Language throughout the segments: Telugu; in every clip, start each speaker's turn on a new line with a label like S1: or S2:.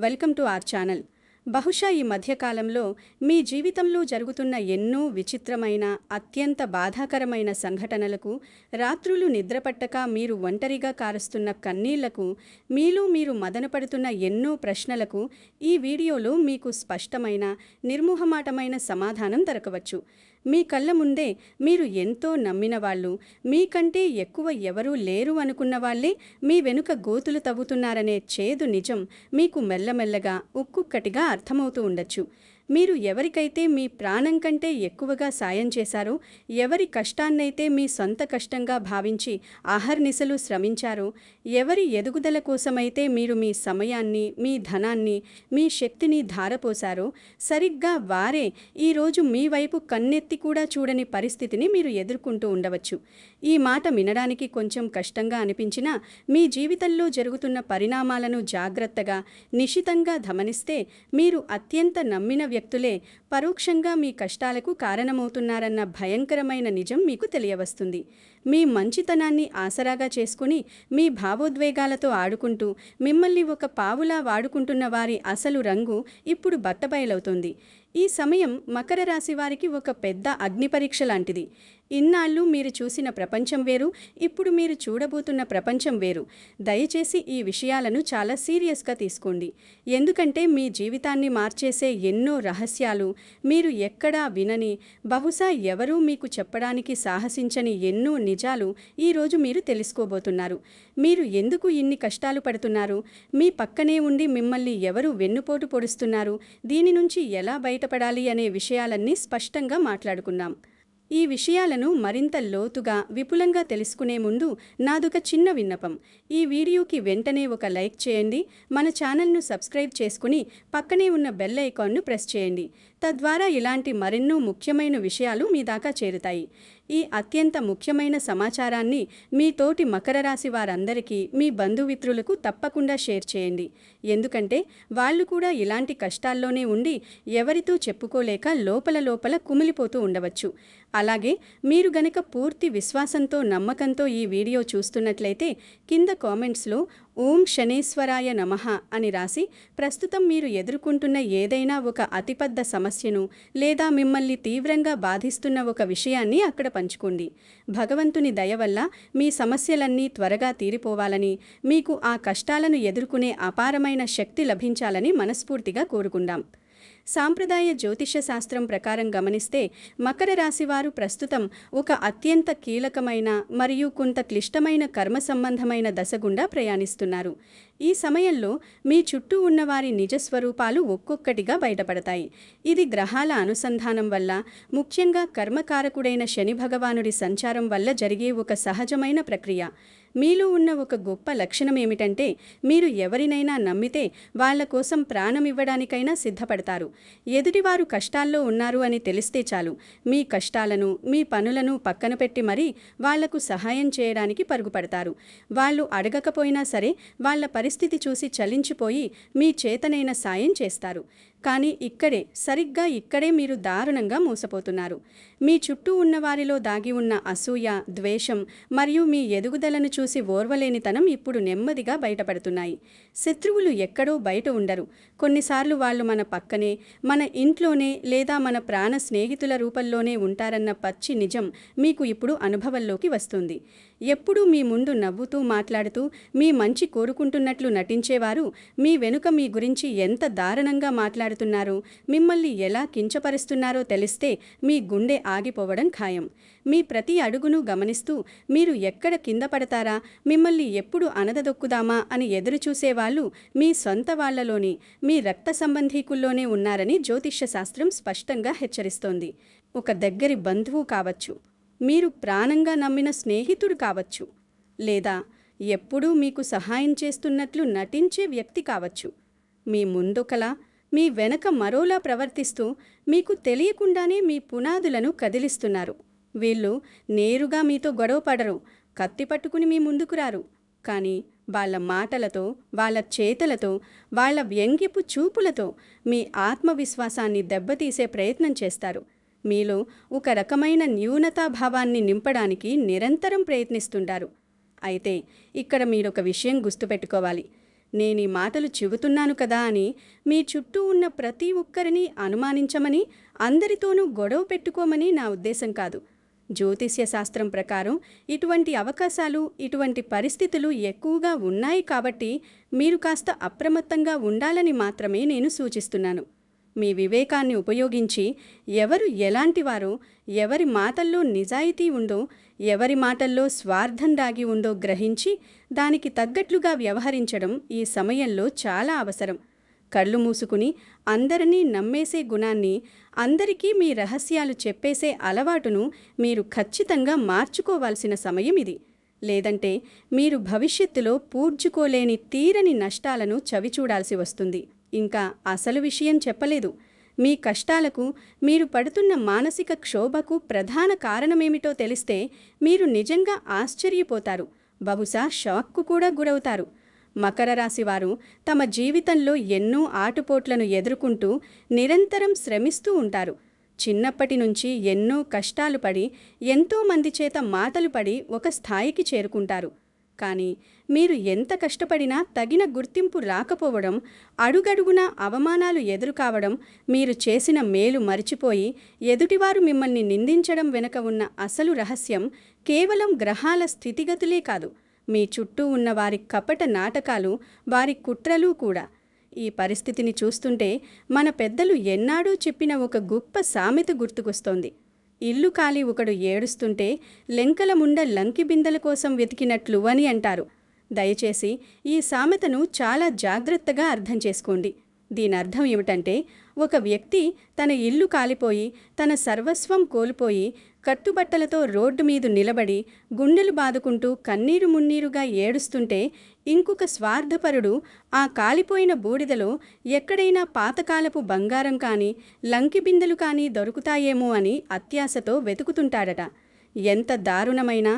S1: Welcome to our channel. బహుశా ఈ మధ్యకాలంలో మీ జీవితంలో జరుగుతున్న ఎన్నో విచిత్రమైన, అత్యంత బాధాకరమైన సంఘటనలకు, రాత్రులు నిద్రపట్టక మీరు ఒంటరిగా కారుస్తున్న కన్నీళ్లకు, మీలో మీరు మదనపడుతున్న ఎన్నో ప్రశ్నలకు ఈ వీడియోలో మీకు స్పష్టమైన, నిర్మోహమాటమైన సమాధానం దొరకవచ్చు. మీ కళ్ళ ముందే మీరు ఎంతో నమ్మిన వాళ్ళు, మీకంటే ఎక్కువ ఎవరూ లేరు అనుకున్న వాళ్ళే మీ వెనుక గోతులు తవ్వుతున్నారనే చేదు నిజం మీకు మెల్లమెల్లగా ఒక్కొక్కటిగా అర్థమవుతూ ఉండొచ్చు. మీరు ఎవరికైతే మీ ప్రాణం కంటే ఎక్కువగా సాయం చేశారో, ఎవరి కష్టాన్నైతే మీ సొంత కష్టంగా భావించి అహర్నిశలు శ్రమించారో, ఎవరి ఎదుగుదల కోసమైతే మీరు మీ సమయాన్ని, మీ ధనాన్ని, మీ శక్తిని ధారపోశారో, సరిగ్గా వారే ఈరోజు మీ వైపు కన్నెత్తి కూడా చూడని పరిస్థితిని మీరు ఎదుర్కొంటూ ఉండవచ్చు. ఈ మాట వినడానికి కొంచెం కష్టంగా అనిపించినా, మీ జీవితంలో జరుగుతున్న పరిణామాలను జాగ్రత్తగా, నిశితంగా గమనిస్తే మీరు అత్యంత నమ్మిన వ్యక్తులే పరోక్షంగా మీ కష్టాలకు కారణమవుతున్నారన్న భయంకరమైన నిజం మీకు తెలియవస్తుంది. మీ మంచితనాన్ని ఆసరాగా చేసుకుని, మీ భావోద్వేగాలతో ఆడుకుంటూ, మిమ్మల్ని ఒక పావులా వాడుకుంటున్న వారి అసలు రంగు ఇప్పుడు బట్టబయలవుతుంది. ఈ సమయం మకర రాశి వారికి ఒక పెద్ద అగ్నిపరీక్ష లాంటిది. ఇన్నాళ్ళు మీరు చూసిన ప్రపంచం వేరు, ఇప్పుడు మీరు చూడబోతున్న ప్రపంచం వేరు. దయచేసి ఈ విషయాలను చాలా సీరియస్గా తీసుకోండి. ఎందుకంటే మీ జీవితాన్ని మార్చేసే ఎన్నో రహస్యాలు, మీరు ఎక్కడా వినని, బహుశా ఎవరూ మీకు చెప్పడానికి సాహసించని ఎన్నో నిజాలు ఈరోజు మీరు తెలుసుకోబోతున్నారు. మీరు ఎందుకు ఇన్ని కష్టాలు పడుతున్నారు? మీ పక్కనే ఉండి మిమ్మల్ని ఎవరు వెన్నుపోటు పొడుస్తున్నారు? దీని నుంచి ఎలా బయటపడాలి అనే విషయాలన్నీ స్పష్టంగా మాట్లాడుకుందాం. ఈ విషయాలను మరింత లోతుగా, విపులంగా తెలుసుకునే ముందు నాదొక చిన్న విన్నపం. ఈ వీడియోకి వెంటనే ఒక లైక్ చేయండి, మన ఛానల్ను సబ్స్క్రైబ్ చేసుకుని పక్కనే ఉన్న బెల్ ఐకాన్ను ప్రెస్ చేయండి. తద్వారా ఇలాంటి మరెన్నో ముఖ్యమైన విషయాలు మీ దాకా చేరుతాయి. ఈ అత్యంత ముఖ్యమైన సమాచారాన్ని మీ తోటి మకర రాశి వారందరికీ, మీ బంధుమిత్రులకు తప్పకుండా షేర్ చేయండి. ఎందుకంటే వాళ్ళు కూడా ఇలాంటి కష్టాల్లోనే ఉండి ఎవరితో చెప్పుకోలేక లోపల కుమిలిపోతూ ఉండవచ్చు. అలాగే మీరు గనక పూర్తి విశ్వాసంతో, నమ్మకంతో ఈ వీడియో చూస్తున్నట్లయితే కింద కామెంట్స్లో ఓం శనేశ్వరాయ నమః అని రాసి, ప్రస్తుతం మీరు ఎదుర్కొంటున్న ఏదైనా ఒక అతిపెద్ద సమస్యను లేదా మిమ్మల్ని తీవ్రంగా బాధిస్తున్న ఒక విషయాన్ని అక్కడ పంచుకోండి. భగవంతుని దయ వల్ల మీ సమస్యలన్నీ త్వరగా తీరిపోవాలని, మీకు ఆ కష్టాలను ఎదుర్కొనే అపారమైన శక్తి లభించాలని మనస్ఫూర్తిగా కోరుకుందాం. సాంప్రదాయ జ్యోతిష శాస్త్రం ప్రకారం గమనిస్తే మకర రాశివారు ప్రస్తుతం ఒక అత్యంత కీలకమైన మరియు కొంత క్లిష్టమైన కర్మ సంబంధమైన దశ గుండా ప్రయాణిస్తున్నారు. ఈ సమయంలో మీ చుట్టూ ఉన్నవారి నిజస్వరూపాలు ఒక్కొక్కటిగా బయటపడతాయి. ఇది గ్రహాల అనుసంధానం వల్ల, ముఖ్యంగా కర్మకారకుడైన శని భగవానుడి సంచారం వల్ల జరిగే ఒక సహజమైన ప్రక్రియ. మీలో ఉన్న ఒక గొప్ప లక్షణం ఏమిటంటే, మీరు ఎవరినైనా నమ్మితే వాళ్ల కోసం ప్రాణం ఇవ్వడానికైనా సిద్ధపడతారు. ఎదుటివారు కష్టాల్లో ఉన్నారు అని తెలిస్తే చాలు, మీ కష్టాలను, మీ పనులను పక్కన పెట్టి మరీ వాళ్లకు సహాయం చేయడానికి పరుగుపడతారు. వాళ్ళు అడగకపోయినా సరే వాళ్ల పరిస్థితి చూసి చలించిపోయి మీ చేతనైన సాయం చేస్తారు. కానీ సరిగ్గా ఇక్కడే మీరు దారుణంగా మోసపోతున్నారు. మీ చుట్టూ ఉన్న వారిలో దాగి ఉన్న అసూయ, ద్వేషం మరియు మీ ఎదుగుదలను చూసి ఓర్వలేనితనం ఇప్పుడు నెమ్మదిగా బయటపడుతున్నాయి. శత్రువులు ఎక్కడో బయట ఉండరు. కొన్నిసార్లు వాళ్ళు మన పక్కనే, మన ఇంట్లోనే లేదా మన ప్రాణ స్నేహితుల రూపంలోనే ఉంటారన్న పచ్చి నిజం మీకు ఇప్పుడు అనుభవంలోకి వస్తుంది. ఎప్పుడూ మీ ముందు నవ్వుతూ, మాట్లాడుతూ, మీ మంచి కోరుకుంటున్నట్లు నటించేవారు మీ వెనుక మీ గురించి ఎంత దారుణంగా మాట్లాడుతున్నారో, మిమ్మల్ని ఎలా కించపరుస్తున్నారో తెలిస్తే మీ గుండె ఆగిపోవడం ఖాయం. మీ ప్రతి అడుగును గమనిస్తూ, మీరు ఎక్కడ కింద పడతారా, మిమ్మల్ని ఎప్పుడు అనదదొక్కుదామా అని ఎదురుచూసేవాళ్ళు మీ సొంత వాళ్లలోని, మీ రక్త సంబంధీకుల్లోనే ఉన్నారని జ్యోతిష్య శాస్త్రం స్పష్టంగా హెచ్చరిస్తోంది. ఒక దగ్గరి బంధువు కావచ్చు, మీరు ప్రాణంగా నమ్మిన స్నేహితుడు కావచ్చు, లేదా ఎప్పుడూ మీకు సహాయం చేస్తున్నట్లు నటించే వ్యక్తి కావచ్చు. మీ ముందొకలా, మీ వెనక మరోలా ప్రవర్తిస్తూ మీకు తెలియకుండానే మీ పునాదులను కదిలిస్తున్నారు. వీళ్ళు నేరుగా మీతో గొడవ పడరు, కత్తి పట్టుకుని మీ ముందుకు రారు. కానీ వాళ్ళ మాటలతో, వాళ్ళ చేతలతో, వాళ్ళ వ్యంగ్యపు చూపులతో మీ ఆత్మవిశ్వాసాన్ని దెబ్బతీసే ప్రయత్నం చేస్తారు. మీలో ఒక రకమైన న్యూనతాభావాన్ని నింపడానికి నిరంతరం ప్రయత్నిస్తుంటారు. అయితే ఇక్కడ మీరొక విషయం గుర్తుపెట్టుకోవాలి. నేనీ మాటలు చెబుతున్నాను కదా అని మీ చుట్టూ ఉన్న ప్రతి ఒక్కరిని అనుమానించమని, అందరితోనూ గొడవ పెట్టుకోమని నా ఉద్దేశం కాదు. జ్యోతిష్య శాస్త్రం ప్రకారం ఇటువంటి అవకాశాలు, ఇటువంటి పరిస్థితులు ఎక్కువగా ఉన్నాయి కాబట్టి మీరు కాస్త అప్రమత్తంగా ఉండాలని మాత్రమే నేను సూచిస్తున్నాను. మీ వివేకాన్ని ఉపయోగించి ఎవరు ఎలాంటివారో, ఎవరి మాటల్లో నిజాయితీ ఉందో, ఎవరి మాటల్లో స్వార్థం దాగి ఉందో గ్రహించి దానికి తగ్గట్లుగా వ్యవహరించడం ఈ సమయంలో చాలా అవసరం. కళ్ళు మూసుకుని అందరినీ నమ్మేసే గుణాన్ని, అందరికీ మీ రహస్యాలు చెప్పేసే అలవాటును మీరు ఖచ్చితంగా మార్చుకోవాల్సిన సమయం ఇది. లేదంటే మీరు భవిష్యత్తులో పూడ్చుకోలేని తీరని నష్టాలను చవిచూడాల్సి వస్తుంది. ఇంకా అసలు విషయం చెప్పలేదు. మీ కష్టాలకు, మీరు పడుతున్న మానసిక క్షోభకు ప్రధాన కారణమేమిటో తెలిస్తే మీరు నిజంగా ఆశ్చర్యపోతారు. బహుశా షాక్కు కూడా గురవుతారు. మకర రాశివారు తమ జీవితంలో ఎన్నో ఆటుపోట్లను ఎదుర్కొంటూ నిరంతరం శ్రమిస్తూ ఉంటారు. చిన్నప్పటి నుంచి ఎన్నో కష్టాలు పడి, ఎంతోమంది చేత మాటలు పడి ఒక స్థాయికి చేరుకుంటారు. కానీ మీరు ఎంత కష్టపడినా తగిన గుర్తింపు రాకపోవడం, అడుగడుగునా అవమానాలు ఎదురుకావడం, మీరు చేసిన మేలు మరిచిపోయి ఎదుటివారు మిమ్మల్ని నిందించడం వెనుక ఉన్న అసలు రహస్యం కేవలం గ్రహాల స్థితిగతులే కాదు, మీ చుట్టూ ఉన్న వారి కపట నాటకాలు, వారి కుట్రలు కూడా. ఈ పరిస్థితిని చూస్తుంటే మన పెద్దలు ఎన్నాడో చెప్పిన ఒక గొప్ప సామెత గుర్తుకొస్తోంది. ఇల్లు కాలి ఒకడు ఏడుస్తుంటే లెంకల ముండ లంకి బిందెల కోసం వెతికినట్లు అని అంటారు. దయచేసి ఈ సామెతను చాలా జాగ్రత్తగా అర్థం చేసుకోండి. దీని అర్థం ఏమిటంటే, ఒక వ్యక్తి తన ఇల్లు కాలిపోయి, తన సర్వస్వం కోల్పోయి, కట్టుబట్టలతో రోడ్డు మీద నిలబడి గుండెలు బాదుకుంటూ కన్నీరు మున్నీరుగా ఏడుస్తుంటే, ఇంకొక స్వార్థపరుడు ఆ కాలిపోయిన బూడిదలో ఎక్కడైనా పాతకాలపు బంగారం కానీ, లంకి బిందెలు కానీ దొరుకుతాయేమో అని అత్యాశతో వెతుకుతుంటాడట. ఎంత దారుణమైన,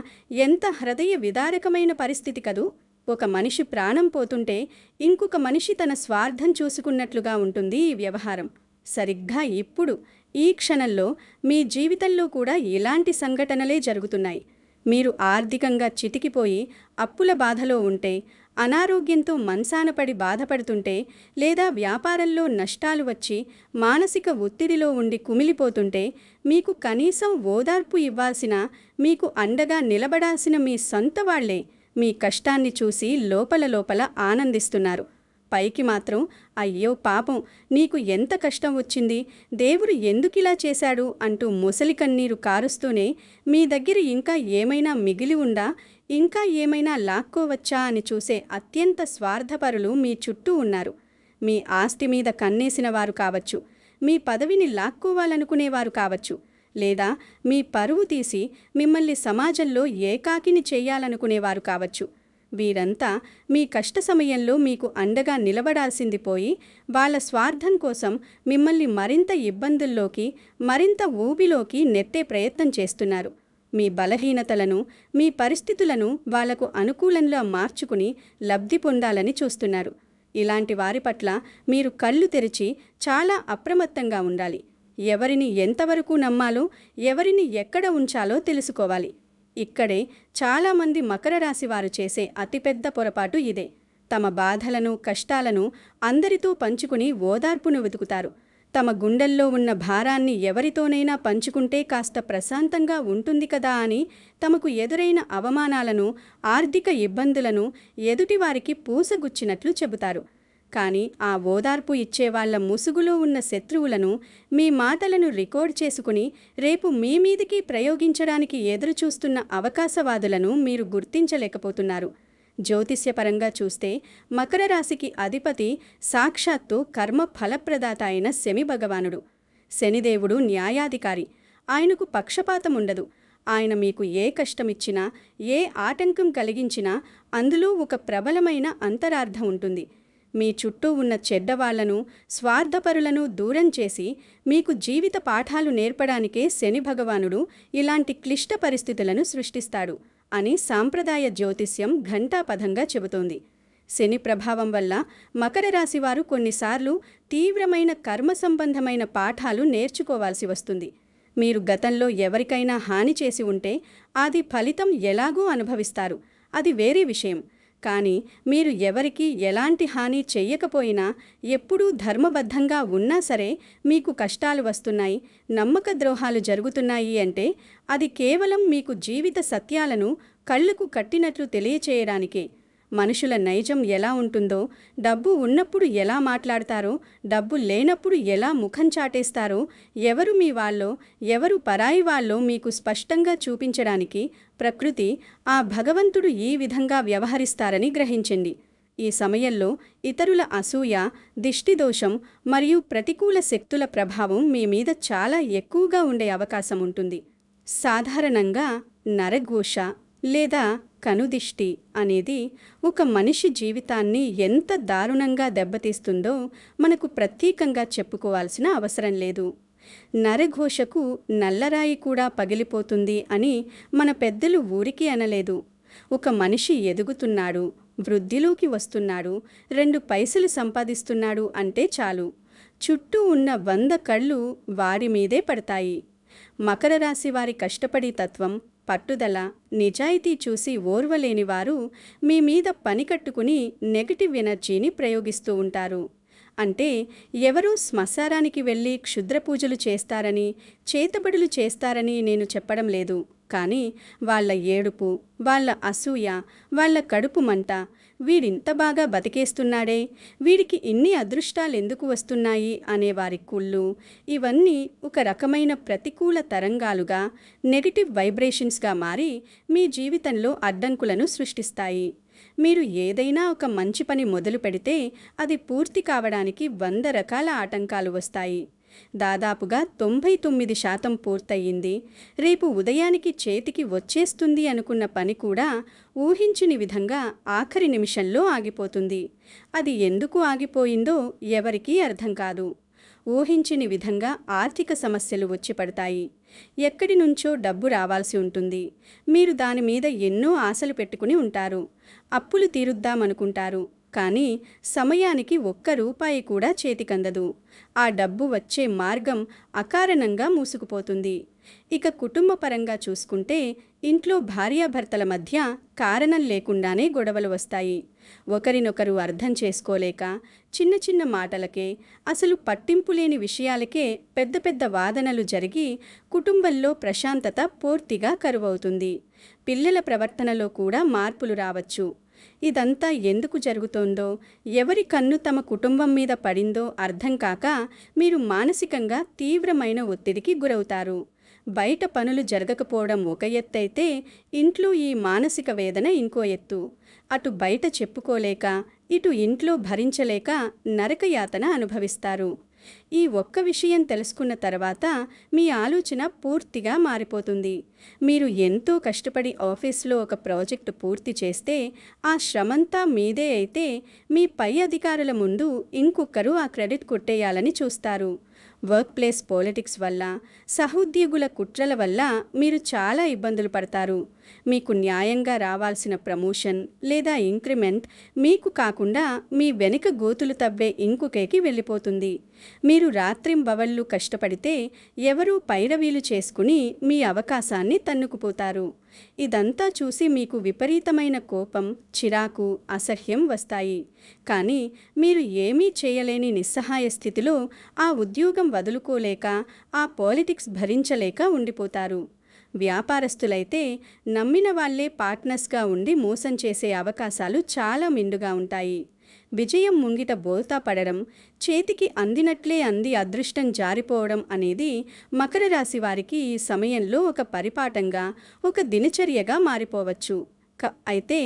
S1: ఎంత హృదయ విదారకమైన పరిస్థితి కదూ! ఒక మనిషి ప్రాణం పోతుంటే ఇంకొక మనిషి తన స్వార్థం చూసుకున్నట్లుగా ఉంటుంది ఈ వ్యవహారం. సరిగ్గా ఇప్పుడు, ఈ క్షణంలో మీ జీవితంలో కూడా ఇలాంటి సంఘటనలే జరుగుతున్నాయి. మీరు ఆర్థికంగా చితికిపోయి అప్పుల బాధలో ఉంటే, అనారోగ్యంతో మంచానపడి బాధపడుతుంటే, లేదా వ్యాపారంలో నష్టాలు వచ్చి మానసిక ఒత్తిడిలో ఉండి కుమిలిపోతుంటే, మీకు కనీసం ఓదార్పు ఇవ్వాల్సిన, మీకు అండగా నిలబడాల్సిన మీ సొంత వాళ్లే మీ కష్టాన్ని చూసి లోపల లోపల ఆనందిస్తున్నారు. పైకి మాత్రం అయ్యో పాపం, నీకు ఎంత కష్టం వచ్చింది, దేవుడు ఎందుకిలా చేశాడు అంటూ ముసలి కన్నీరు కారుస్తూనే మీ దగ్గర ఇంకా ఏమైనా మిగిలి ఉందా, ఇంకా ఏమైనా లాక్కోవచ్చా అని చూసే అత్యంత స్వార్థపరులు మీ చుట్టూ ఉన్నారు. మీ ఆస్తి మీద కన్నేసిన వారు కావచ్చు, మీ పదవిని లాక్కోవాలనుకునేవారు కావచ్చు, లేదా మీ పరువు తీసి మిమ్మల్ని సమాజంలో ఏకాకిని చేయాలనుకునేవారు కావచ్చు. వీరంతా మీ కష్ట సమయంలో మీకు అండగా నిలబడాల్సింది పోయి, వాళ్ళ స్వార్థం కోసం మిమ్మల్ని మరింత ఇబ్బందుల్లోకి, మరింత ఊబిలోకి నెట్టే ప్రయత్నం చేస్తున్నారు. మీ బలహీనతలను, మీ పరిస్థితులను వాళ్లకు అనుకూలంగా మార్చుకుని లబ్ధి పొందాలని చూస్తున్నారు. ఇలాంటి వారి పట్ల మీరు కళ్ళు తెరిచి చాలా అప్రమత్తంగా ఉండాలి. ఎవరిని ఎంతవరకు నమ్మాలో, ఎవరిని ఎక్కడ ఉంచాలో తెలుసుకోవాలి. ఇక్కడే చాలామంది మకర రాశి వారు చేసే అతిపెద్ద పొరపాటు ఇదే. తమ బాధలను, కష్టాలను అందరితో పంచుకుని ఓదార్పును వెతుకుతారు. తమ గుండెల్లో ఉన్న భారాన్ని ఎవరితోనైనా పంచుకుంటే కాస్త ప్రశాంతంగా ఉంటుంది కదా అని తమకు ఎదురైన అవమానాలను, ఆర్థిక ఇబ్బందులను ఎదుటివారికి పూసగుచ్చినట్లు చెబుతారు. కానీ ఆ ఓదార్పు ఇచ్చేవాళ్ల ముసుగులో ఉన్న శత్రువులను, మీ మాటలను రికార్డ్ చేసుకుని రేపు మీ మీదికి ప్రయోగించడానికి ఎదురుచూస్తున్న అవకాశవాదులను మీరు గుర్తించలేకపోతున్నారు. జ్యోతిష్యపరంగా చూస్తే మకర రాశికి అధిపతి సాక్షాత్తు కర్మ ఫలప్రదాత అయిన శని భగవానుడు. శనిదేవుడు న్యాయాధికారి. ఆయనకు పక్షపాతం ఉండదు. ఆయన మీకు ఏ కష్టమిచ్చినా, ఏ ఆటంకం కలిగించినా అందులో ఒక ప్రబలమైన అంతరార్థం ఉంటుంది. మీ చుట్టూ ఉన్న చెడ్డవాళ్లను, స్వార్థపరులను దూరం చేసి మీకు జీవిత పాఠాలు నేర్పడానికే శని భగవానుడు ఇలాంటి క్లిష్ట పరిస్థితులను సృష్టిస్తాడు అని సాంప్రదాయ జ్యోతిష్యం ఘంటాపథంగా చెబుతోంది. శని ప్రభావం వల్ల మకర రాశివారు కొన్నిసార్లు తీవ్రమైన కర్మ సంబంధమైన పాఠాలు నేర్చుకోవాల్సి వస్తుంది. మీరు గతంలో ఎవరికైనా హాని చేసి ఉంటే అది ఫలితం ఎలాగూ అనుభవిస్తారు. అది వేరే విషయం. కానీ మీరు ఎవరికీ ఎలాంటి హాని చెయ్యకపోయినా, ఎప్పుడూ ధర్మబద్ధంగా ఉన్నా సరే మీకు కష్టాలు వస్తున్నాయి, నమ్మక ద్రోహాలు జరుగుతున్నాయి అంటే అది కేవలం మీకు జీవిత సత్యాలను కళ్ళకు కట్టినట్లు తెలియచేయడానికే. మనుషుల నైజం ఎలా ఉంటుందో, డబ్బు ఉన్నప్పుడు ఎలా మాట్లాడతారో, డబ్బు లేనప్పుడు ఎలా ముఖం చాటేస్తారో, ఎవరు మీ వాళ్ళో ఎవరు పరాయి వాళ్ళో మీకు స్పష్టంగా చూపించడానికి ప్రకృతి, ఆ భగవంతుడు ఈ విధంగా వ్యవహరిస్తారని గ్రహించండి. ఈ సమయంలో ఇతరుల అసూయ, దిష్టిదోషం మరియు ప్రతికూల శక్తుల ప్రభావం మీ మీద చాలా ఎక్కువగా ఉండే అవకాశం ఉంటుంది. సాధారణంగా నరఘోష లేదా కనుదిష్టి అనేది ఒక మనిషి జీవితాన్ని ఎంత దారుణంగా దెబ్బతీస్తుందో మనకు ప్రత్యేకంగా చెప్పుకోవాల్సిన అవసరం లేదు. నరఘోషకు నల్లరాయి కూడా పగిలిపోతుంది అని మన పెద్దలు ఊరికి అనలేదు. ఒక మనిషి ఎదుగుతున్నాడు, వృద్ధిలోకి వస్తున్నాడు, 2 పైసలు సంపాదిస్తున్నాడు అంటే చాలు, చుట్టూ ఉన్న 100 కళ్ళు వారి మీదే పడతాయి. మకర రాశి వారి కష్టపడి తత్వం, పట్టుదల, నిజాయితీ చూసి ఓర్వలేని వారు మీ మీద పని కట్టుకుని నెగటివ్ ఎనర్జీని ప్రయోగిస్తూ ఉంటారు. అంటే ఎవరో శ్మశానానికి వెళ్ళి క్షుద్రపూజలు చేస్తారని, చేతబడులు చేస్తారని నేను చెప్పడం లేదు. కానీ వాళ్ళ ఏడుపు, వాళ్ళ అసూయ, వాళ్ళ కడుపు మంట, వీడింత బాగా బతికేస్తున్నాడే, వీడికి ఇన్ని అదృష్టాలెందుకు వస్తున్నాయి అనేవారి కుళ్ళు, ఇవన్నీ ఒక రకమైన ప్రతికూల తరంగాలుగా, నెగటివ్ వైబ్రేషన్స్గా మారి మీ జీవితంలో అడ్డంకులను సృష్టిస్తాయి. మీరు ఏదైనా ఒక మంచి పని మొదలు పెడితే అది పూర్తి కావడానికి 100 రకాల ఆటంకాలు వస్తాయి. దాదాపుగా 99% పూర్తయింది, రేపు ఉదయానికి చేతికి వచ్చేస్తుంది అనుకున్న పని కూడా ఊహించని విధంగా ఆఖరి నిమిషంలో ఆగిపోతుంది. అది ఎందుకు ఆగిపోయిందో ఎవరికీ అర్థం కాదు. ఊహించని విధంగా ఆర్థిక సమస్యలు వచ్చి పడతాయి. ఎక్కడి నుంచో డబ్బు రావాల్సి ఉంటుంది. మీరు దాని మీద ఎన్నో ఆశలు పెట్టుకుని ఉంటారు. అప్పులు తీరుద్దామనుకుంటారు. కానీ సమయానికి ₹1 కూడా చేతికందదు. ఆ డబ్బు వచ్చే మార్గం అకారణంగా మూసుకుపోతుంది. ఇక కుటుంబ పరంగా చూసుకుంటే ఇంట్లో భార్యాభర్తల మధ్య కారణం లేకుండానే గొడవలు వస్తాయి. ఒకరినొకరు అర్థం చేసుకోలేక చిన్న చిన్న మాటలకే, అసలు పట్టింపు లేని విషయాలకే పెద్ద పెద్ద వాదనలు జరిగి కుటుంబంలో ప్రశాంతత పూర్తిగా కరువవుతుంది. పిల్లల ప్రవర్తనలో కూడా మార్పులు రావచ్చు. ఇదంతా ఎందుకు జరుగుతోందో, ఎవరి కన్ను తమ కుటుంబం మీద పడిందో అర్థం కాక మీరు మానసికంగా తీవ్రమైన ఒత్తిడికి గురవుతారు. బయట పనులు జరగకపోవడం ఒక ఎత్తైతే ఇంట్లో ఈ మానసిక వేదన ఇంకో ఎత్తు. అటు బయట చెప్పుకోలేక, ఇటు ఇంట్లో భరించలేక నరకయాతన అనుభవిస్తారు. ఈ ఒక్క విషయం తెలుసుకున్న తర్వాత మీ ఆలోచన పూర్తిగా మారిపోతుంది. మీరు ఎంతో కష్టపడి ఆఫీస్లో ఒక ప్రాజెక్టు పూర్తి చేస్తే ఆ శ్రమంతా మీదే అయితే మీ పై అధికారుల ముందు ఇంకొకరు ఆ క్రెడిట్ కొట్టేయాలని చూస్తారు. వర్క్ ప్లేస్ పాలిటిక్స్ వల్ల, సహోద్యోగుల కుట్రల వల్ల మీరు చాలా ఇబ్బందులు పడతారు. మీకు న్యాయంగా రావాల్సిన ప్రమోషన్ లేదా ఇంక్రిమెంట్ మీకు కాకుండా మీ వెనుక గోతులు తవ్వే ఇంకొకేకి వెళ్ళిపోతుంది. మీరు రాత్రింబవళ్ళు కష్టపడితే ఎవరూ పైరవీలు చేసుకుని మీ అవకాశాన్ని తన్నుకుపోతారు. ఇదంతా చూసి మీకు విపరీతమైన కోపం, చిరాకు, అసహ్యం వస్తాయి. కానీ మీరు ఏమీ చేయలేని నిస్సహాయ స్థితిలో ఆ ఉద్యోగం వదులుకోలేక, ఆ పాలిటిక్స్ భరించలేక ఉండిపోతారు. వ్యాపారస్తులైతే నమ్మిన వాళ్లే పార్ట్నర్స్గా ఉండి మోసం చేసే అవకాశాలు చాలా మెండుగా ఉంటాయి. విజయం ముంగిట బోల్తా పడడం, చేతికి అందినట్లే అంది అదృష్టం జారిపోవడం అనేది మకర రాశి వారికి ఈ సమయంలో ఒక పరిపాఠంగా, ఒక దినచర్యగా మారిపోవచ్చు. అయితే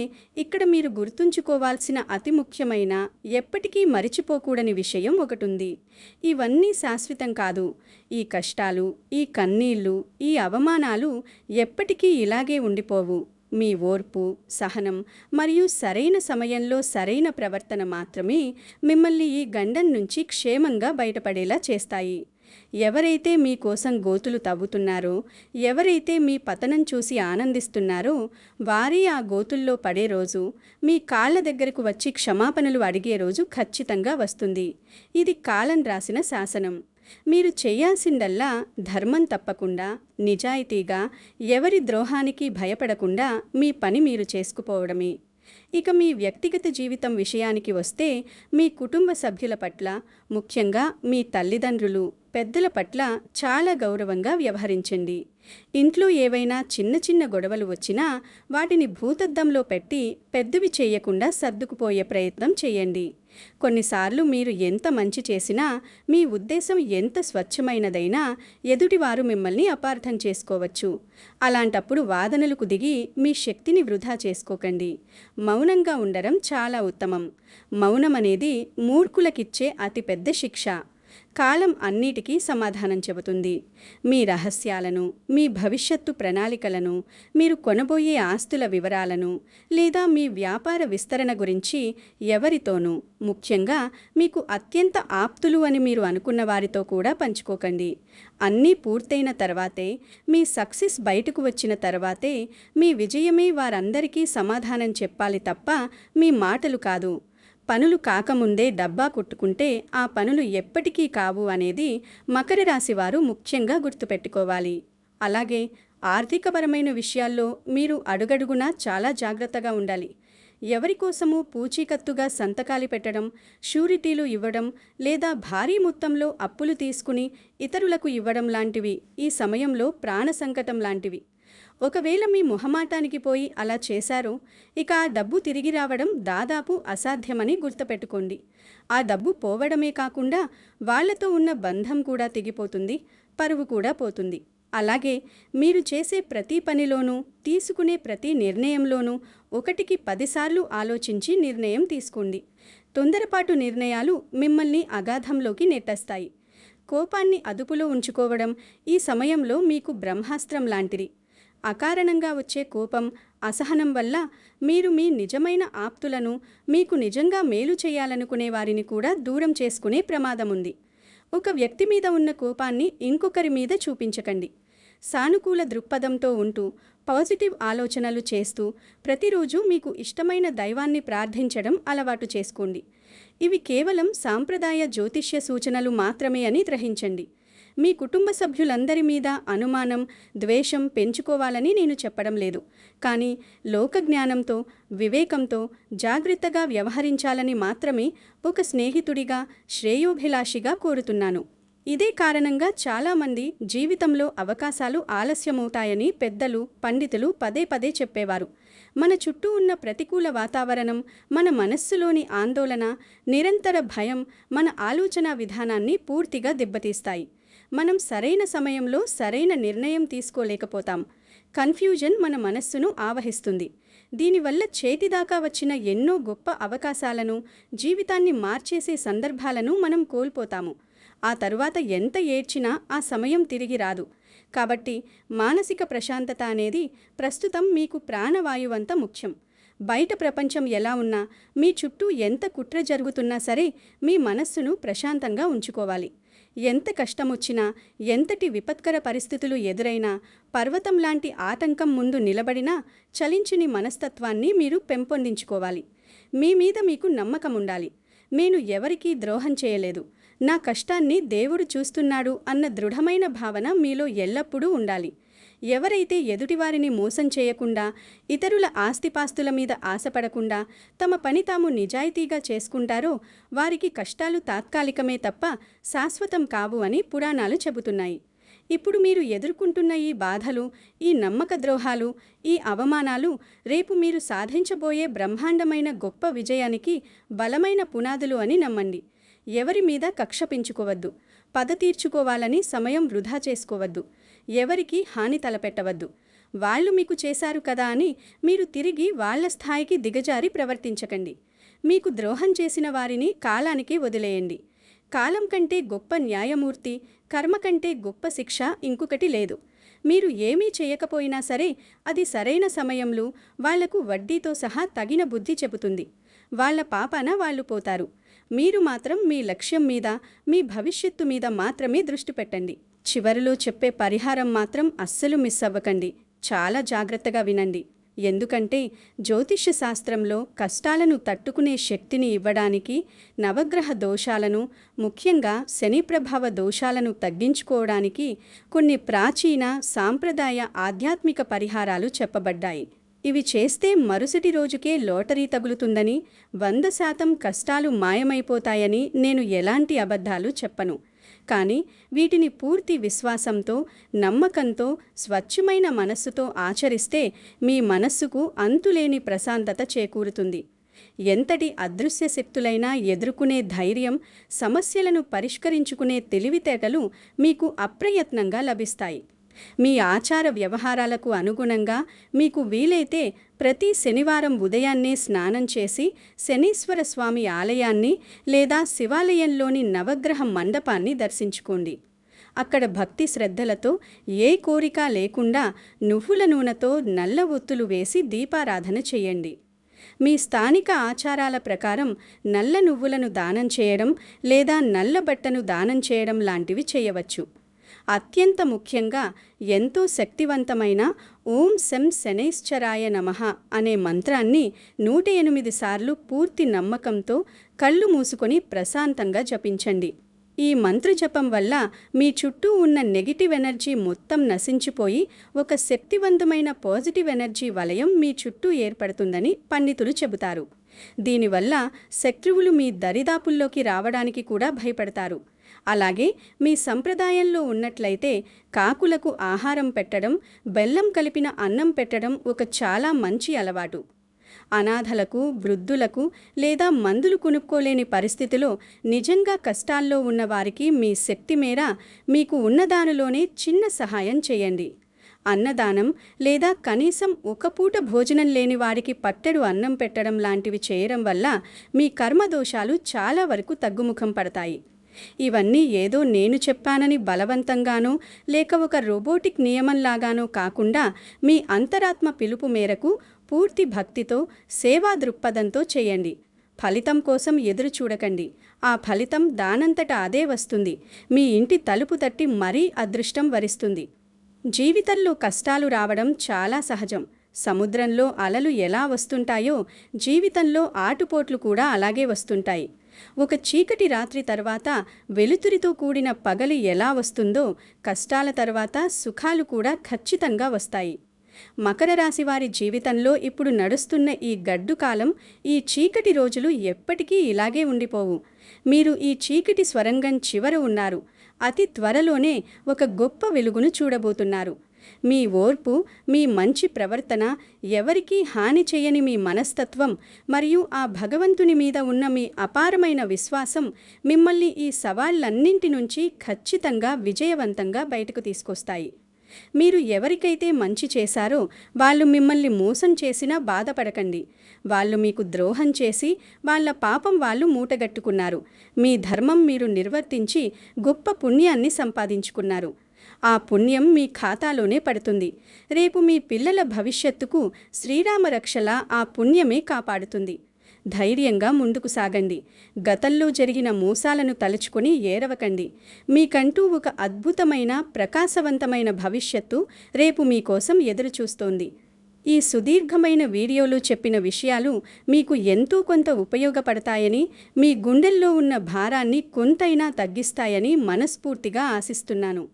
S1: ఇక్కడ మీరు గుర్తుంచుకోవాల్సిన అతి ముఖ్యమైన, ఎప్పటికీ మరిచిపోకూడని విషయం ఒకటుంది. ఇవన్నీ శాశ్వతం కాదు. ఈ కష్టాలు, ఈ కన్నీళ్లు, ఈ అవమానాలు ఎప్పటికీ ఇలాగే ఉండిపోవు. మీ ఓర్పు, సహనం మరియు సరైన సమయంలో సరైన ప్రవర్తన మాత్రమే మిమ్మల్ని ఈ గండం నుంచి క్షేమంగా బయటపడేలా చేస్తాయి. ఎవరైతే మీకోసం గోతులు తవ్వుతున్నారో, ఎవరైతే మీ పతనం చూసి ఆనందిస్తున్నారో వారే ఆ గోతుల్లో పడే రోజు, మీ కాళ్ల దగ్గరకు వచ్చి క్షమాపణలు అడిగే రోజు ఖచ్చితంగా వస్తుంది. ఇది కాలం రాసిన శాసనం. మీరు చేయాల్సిందల్లా ధర్మం తప్పకుండా, నిజాయితీగా, ఎవరి ద్రోహానికి భయపడకుండా మీ పని మీరు చేసుకుపోవడమే. ఇక మీ వ్యక్తిగత జీవితం విషయానికి వస్తే మీ కుటుంబ సభ్యుల పట్ల, ముఖ్యంగా మీ తల్లిదండ్రులు, పెద్దల పట్ల చాలా గౌరవంగా వ్యవహరించండి. ఇంట్లో ఏవైనా చిన్న చిన్న గొడవలు వచ్చినా వాటిని భూతద్దంలో పెట్టి పెద్దవి చేయకుండా సర్దుకుపోయే ప్రయత్నం చేయండి. కొన్నిసార్లు మీరు ఎంత మంచి చేసినా, మీ ఉద్దేశం ఎంత స్వచ్ఛమైనదైనా ఎదుటివారు మిమ్మల్ని అపార్థం చేసుకోవచ్చు. అలాంటప్పుడు వాదనలకు దిగి మీ శక్తిని వృధా చేసుకోకండి. మౌనంగా ఉండడం చాలా ఉత్తమం. మౌనం అనేది మూర్ఖులకిచ్చే అతిపెద్ద శిక్ష. కాలం అన్నిటికీ సమాధానం చెబుతుంది. మీ రహస్యాలను, మీ భవిష్యత్తు ప్రణాళికలను, మీరు కొనబోయే ఆస్తుల వివరాలను, లేదా మీ వ్యాపార విస్తరణ గురించి ఎవరితోనూ, ముఖ్యంగా మీకు అత్యంత ఆప్తులు అని మీరు అనుకున్న వారితో కూడా పంచుకోకండి. అన్నీ పూర్తయిన తర్వాతే, మీ సక్సెస్ బయటకు వచ్చిన తర్వాతే, మీ విజయమే వారందరికీ సమాధానం చెప్పాలి తప్ప మీ మాటలు కాదు. పనులు కాకముందే డబ్బా కొట్టుకుంటే ఆ పనులు ఎప్పటికీ కావు అనేది మకర రాశి వారు ముఖ్యంగా గుర్తుపెట్టుకోవాలి. అలాగే ఆర్థికపరమైన విషయాల్లో మీరు అడుగడుగునా చాలా జాగ్రత్తగా ఉండాలి. ఎవరికోసమూ పూచీకత్తుగా సంతకాలు పెట్టడం, షూరిటీలు ఇవ్వడం, లేదా భారీ మొత్తంలో అప్పులు తీసుకుని ఇతరులకు ఇవ్వడం లాంటివి ఈ సమయంలో ప్రాణ సంకటం లాంటివి. ఒకవేళ మీ మొహమాటానికి పోయి అలా చేశారో ఇక ఆ డబ్బు తిరిగి రావడం దాదాపు అసాధ్యమని గుర్తుపెట్టుకోండి. ఆ డబ్బు పోవడమే కాకుండా వాళ్లతో ఉన్న బంధం కూడా తెగిపోతుంది, పరువు కూడా పోతుంది. అలాగే మీరు చేసే ప్రతి పనిలోనూ, తీసుకునే ప్రతి నిర్ణయంలోనూ 1కి 10 సార్లు ఆలోచించి నిర్ణయం తీసుకోండి. తొందరపాటు నిర్ణయాలు మిమ్మల్ని అగాధంలోకి నెట్టేస్తాయి. కోపాన్ని అదుపులో ఉంచుకోవడం ఈ సమయంలో మీకు బ్రహ్మాస్త్రం లాంటిది. అకారణంగా వచ్చే కోపం, అసహనం వల్ల మీరు మీ నిజమైన ఆప్తులను, మీకు నిజంగా మేలు చేయాలనుకునే వారిని కూడా దూరం చేసుకునే ప్రమాదం ఉంది. ఒక వ్యక్తి మీద ఉన్న కోపాన్ని ఇంకొకరి మీద చూపించకండి. సానుకూల దృక్పథంతో ఉంటూ, పాజిటివ్ ఆలోచనలు చేస్తూ, ప్రతిరోజు మీకు ఇష్టమైన దైవాన్ని ప్రార్థించడం అలవాటు చేసుకోండి. ఇవి కేవలం సాంప్రదాయ జ్యోతిష్య సూచనలు మాత్రమే అని గ్రహించండి. మీ కుటుంబ సభ్యులందరి మీద అనుమానం, ద్వేషం పెంచుకోవాలని నేను చెప్పడం లేదు. కానీ లోకజ్ఞానంతో, వివేకంతో జాగ్రత్తగా వ్యవహరించాలని మాత్రమే ఒక స్నేహితుడిగా, శ్రేయోభిలాషిగా కోరుతున్నాను. ఇదే కారణంగా చాలామంది జీవితంలో అవకాశాలు ఆలస్యమవుతాయని పెద్దలు, పండితులు పదే పదే చెప్పేవారు. మన చుట్టూ ఉన్న ప్రతికూల వాతావరణం, మన మనస్సులోని ఆందోళన, నిరంతర భయం మన ఆలోచన విధానాన్ని పూర్తిగా దెబ్బతీస్తాయి. మనం సరైన సమయంలో సరైన నిర్ణయం తీసుకోలేకపోతాం. కన్ఫ్యూజన్ మన మనస్సును ఆవహిస్తుంది. దీనివల్ల చేతిదాకా వచ్చిన ఎన్నో గొప్ప అవకాశాలను, జీవితాన్ని మార్చేసే సందర్భాలను మనం కోల్పోతాము. ఆ తరువాత ఎంత ఏడ్చినా ఆ సమయం తిరిగి రాదు. కాబట్టి మానసిక ప్రశాంతత అనేది ప్రస్తుతం మీకు ప్రాణవాయువంత ముఖ్యం. బయట ప్రపంచం ఎలా ఉన్నా, మీ చుట్టూ ఎంత కుట్ర జరుగుతున్నా సరే మీ మనస్సును ప్రశాంతంగా ఉంచుకోవాలి. ఎంత కష్టమొచ్చినా, ఎంతటి విపత్కర పరిస్థితులు ఎదురైనా, పర్వతం లాంటి ఆటంకం ముందు నిలబడినా చలించని మనస్తత్వాన్ని మీరు పెంపొందించుకోవాలి. మీ మీద మీకు నమ్మకం ఉండాలి. నేను ఎవరికీ ద్రోహం చేయలేదు, నా కష్టాన్ని దేవుడు చూస్తున్నాడు అన్న దృఢమైన భావన మీలో ఎల్లప్పుడూ ఉండాలి. ఎవరైతే ఎదుటివారిని మోసం చేయకుండా, ఇతరుల ఆస్తిపాస్తుల మీద ఆశపడకుండా తమ పని తాము నిజాయితీగా చేసుకుంటారో వారికి కష్టాలు తాత్కాలికమే తప్ప శాశ్వతం కావు అని పురాణాలు చెబుతున్నాయి. ఇప్పుడు మీరు ఎదుర్కొంటున్న ఈ బాధలు, ఈ నమ్మక ద్రోహాలు, ఈ అవమానాలు రేపు మీరు సాధించబోయే బ్రహ్మాండమైన గొప్ప విజయానికి బలమైన పునాదులు అని నమ్మండి. ఎవరి మీద కక్ష పెంచుకోవద్దు. పగ తీర్చుకోవాలని సమయం వృధా చేసుకోవద్దు. ఎవరికి హాని తలపెట్టవద్దు. వాళ్ళు మీకు చేశారు కదా అని మీరు తిరిగి వాళ్ళ స్థాయికి దిగజారి ప్రవర్తించకండి. మీకు ద్రోహం చేసిన వారిని కాలానికి వదిలేయండి. కాలం కంటే గొప్ప న్యాయమూర్తి, కర్మ కంటే గొప్ప శిక్ష ఇంకొకటి లేదు. మీరు ఏమీ చేయకపోయినా సరే అది సరైన సమయంలో వాళ్లకు వడ్డీతో సహా తగిన బుద్ధి చెబుతుంది. వాళ్ల పాపాన వాళ్ళు పోతారు. మీరు మాత్రం మీ లక్ష్యం మీద, మీ భవిష్యత్తు మీద మాత్రమే దృష్టి పెట్టండి. చివరిలో చెప్పే పరిహారం మాత్రం అస్సలు మిస్ అవ్వకండి. చాలా జాగ్రత్తగా వినండి. ఎందుకంటే జ్యోతిష్య శాస్త్రంలో కష్టాలను తట్టుకునే శక్తిని ఇవ్వడానికి, నవగ్రహ దోషాలను, ముఖ్యంగా శని ప్రభావ దోషాలను తగ్గించుకోవడానికి కొన్ని ప్రాచీన సాంప్రదాయ ఆధ్యాత్మిక పరిహారాలు చెప్పబడ్డాయి. ఇవి చేస్తే మరుసటి రోజుకే లాటరీ తగులుతుందని, 100% కష్టాలు మాయమైపోతాయని నేను ఎలాంటి అబద్ధాలు చెప్పను. కానీ వీటిని పూర్తి విశ్వాసంతో, నమ్మకంతో, స్వచ్ఛమైన మనస్సుతో ఆచరిస్తే మీ మనస్సుకు అంతులేని ప్రశాంతత చేకూరుతుంది. ఎంతటి అదృశ్య శక్తులైనా ఎదుర్కొనే ధైర్యం, సమస్యలను పరిష్కరించుకునే తెలివితేటలు మీకు అప్రయత్నంగా లభిస్తాయి. మీ ఆచార వ్యవహారాలకు అనుగుణంగా మీకు వీలైతే ప్రతి శనివారం ఉదయాన్నే స్నానం చేసి శనీశ్వర స్వామి ఆలయాన్ని లేదా శివాలయంలోని నవగ్రహ మండపాన్ని దర్శించుకోండి. అక్కడ భక్తి శ్రద్ధలతో ఏ కోరిక లేకుండా నువ్వుల నూనెతో నల్ల ఒత్తులు వేసి దీపారాధన చేయండి. మీ స్థానిక ఆచారాల ప్రకారం నల్ల నువ్వులను దానం చేయడం లేదా నల్ల బట్టను దానం చేయడం లాంటివి చేయవచ్చు. అత్యంత ముఖ్యంగా ఎంతో శక్తివంతమైన ఓం శం శనైశ్చరాయ నమః అనే మంత్రాన్ని 108 సార్లు పూర్తి నమ్మకంతో కళ్ళు మూసుకొని ప్రశాంతంగా జపించండి. ఈ మంత్రజపం వల్ల మీ చుట్టూ ఉన్న నెగిటివ్ ఎనర్జీ మొత్తం నశించిపోయి ఒక శక్తివంతమైన పాజిటివ్ ఎనర్జీ వలయం మీ చుట్టూ ఏర్పడుతుందని పండితులు చెబుతారు. దీనివల్ల శత్రువులు మీ దరిదాపుల్లోకి రావడానికి కూడా భయపడతారు. అలాగే మీ సంప్రదాయంలో ఉన్నట్లయితే కాకులకు ఆహారం పెట్టడం, బెల్లం కలిపిన అన్నం పెట్టడం ఒక చాలా మంచి అలవాటు. అనాథలకు, వృద్ధులకు లేదా మందులు కొనుక్కోలేని పరిస్థితిలో నిజంగా కష్టాల్లో ఉన్నవారికి మీ శక్తి మేర మీకు ఉన్నదానిలోనే చిన్న సహాయం చేయండి. అన్నదానం లేదా కనీసం ఒక పూట భోజనం లేని వారికి పట్టెడు అన్నం పెట్టడం లాంటివి చేయడం వల్ల మీ కర్మదోషాలు చాలా వరకు తగ్గుముఖం పడతాయి. ఇవన్నీ ఏదో నేను చెప్పానని బలవంతంగానో లేక ఒక రోబోటిక్ నియమంలాగానో కాకుండా మీ అంతరాత్మ పిలుపు మేరకు పూర్తి భక్తితో, సేవా దృక్పథంతో చేయండి. ఫలితం కోసం ఎదురు చూడకండి. ఆ ఫలితం దానంతట అదే వస్తుంది. మీ ఇంటి తలుపు తట్టి మరీ అదృష్టం వరిస్తుంది. జీవితంలో కష్టాలు రావడం చాలా సహజం. సముద్రంలో అలలు ఎలా వస్తుంటాయో జీవితంలో ఆటుపోట్లు కూడా అలాగే వస్తుంటాయి. ఒక చీకటి రాత్రి తర్వాత వెలుతురితో కూడిన పగలి ఎలా వస్తుందో కష్టాల తర్వాత సుఖాలు కూడా ఖచ్చితంగా వస్తాయి. మకర రాశి వారి జీవితంలో ఇప్పుడు నడుస్తున్న ఈ గడ్డు కాలం, ఈ చీకటి రోజులు ఎప్పటికీ ఇలాగే ఉండిపోవు. మీరు ఈ చీకటి స్వరంగం చివర ఉన్నారు. అతి త్వరలోనే ఒక గొప్ప వెలుగును చూడబోతున్నారు. మీ ఓర్పు, మీ మంచి ప్రవర్తన, ఎవరికీ హాని చేయని మీ మనస్తత్వం మరియు ఆ భగవంతుని మీద ఉన్న మీ అపారమైన విశ్వాసం మిమ్మల్ని ఈ సవాళ్లన్నింటి నుంచి ఖచ్చితంగా విజయవంతంగా బయటకు తీసుకొస్తాయి. మీరు ఎవరికైతే మంచి చేశారో వాళ్ళు మిమ్మల్ని మోసం చేసినా బాధపడకండి. వాళ్ళు మీకు ద్రోహం చేసి వాళ్ళ పాపం వాళ్ళు మూటగట్టుకున్నారు. మీ ధర్మం మీరు నిర్వర్తించి గొప్ప పుణ్యాన్ని సంపాదించుకున్నారు. ఆ పుణ్యం మీ ఖాతాలోనే పడుతుంది. రేపు మీ పిల్లల భవిష్యత్తుకు శ్రీరామ రక్షలా ఆ పుణ్యమే కాపాడుతుంది. ధైర్యంగా ముందుకు సాగండి. గతంలో జరిగిన మోసాలను తలుచుకొని ఏరవకండి. మీకంటూ ఒక అద్భుతమైన, ప్రకాశవంతమైన భవిష్యత్తు రేపు మీకోసం ఎదురుచూస్తోంది. ఈ సుదీర్ఘమైన వీడియోలో చెప్పిన విషయాలు మీకు ఎంతో కొంత ఉపయోగపడతాయని, మీ గుండెల్లో ఉన్న భారాన్ని కొంతైనా తగ్గిస్తాయని మనస్ఫూర్తిగా ఆశిస్తున్నాను.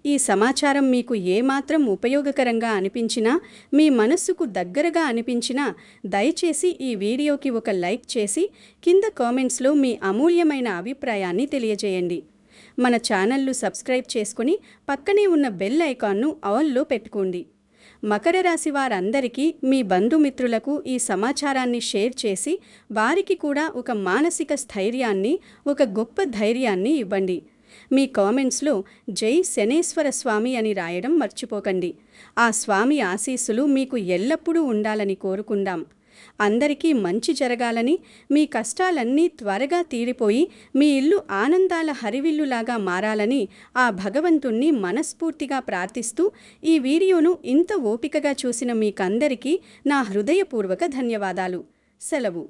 S1: ఈ సమాచారం మీకు ఏమాత్రం ఉపయోగకరంగా అనిపించినా, మీ మనస్సుకు దగ్గరగా అనిపించినా దయచేసి ఈ వీడియోకి ఒక లైక్ చేసి కింద కామెంట్స్లో మీ అమూల్యమైన అభిప్రాయాన్ని తెలియజేయండి. మన ఛానల్ను సబ్స్క్రైబ్ చేసుకుని పక్కనే ఉన్న బెల్ ఐకాన్ను ఆల్లో పెట్టుకోండి. మకర రాశి వారందరికీ, మీ బంధుమిత్రులకు ఈ సమాచారాన్ని షేర్ చేసి వారికి కూడా ఒక మానసిక స్థైర్యాన్ని, ఒక గొప్ప ధైర్యాన్ని ఇవ్వండి. మీ కామెంట్స్లో జై శనేశ్వర స్వామి అని రాయడం మర్చిపోకండి. ఆ స్వామి ఆశీస్సులు మీకు ఎల్లప్పుడూ ఉండాలని కోరుకుందాం. అందరికీ మంచి జరగాలని, మీ కష్టాలన్నీ త్వరగా తీరిపోయి మీ ఇల్లు ఆనందాల హరివిల్లులాగా మారాలని ఆ భగవంతుణ్ణి మనస్ఫూర్తిగా ప్రార్థిస్తూ ఈ వీడియోను ఇంత ఓపికగా చూసిన మీకందరికీ నా హృదయపూర్వక ధన్యవాదాలు. సెలవు.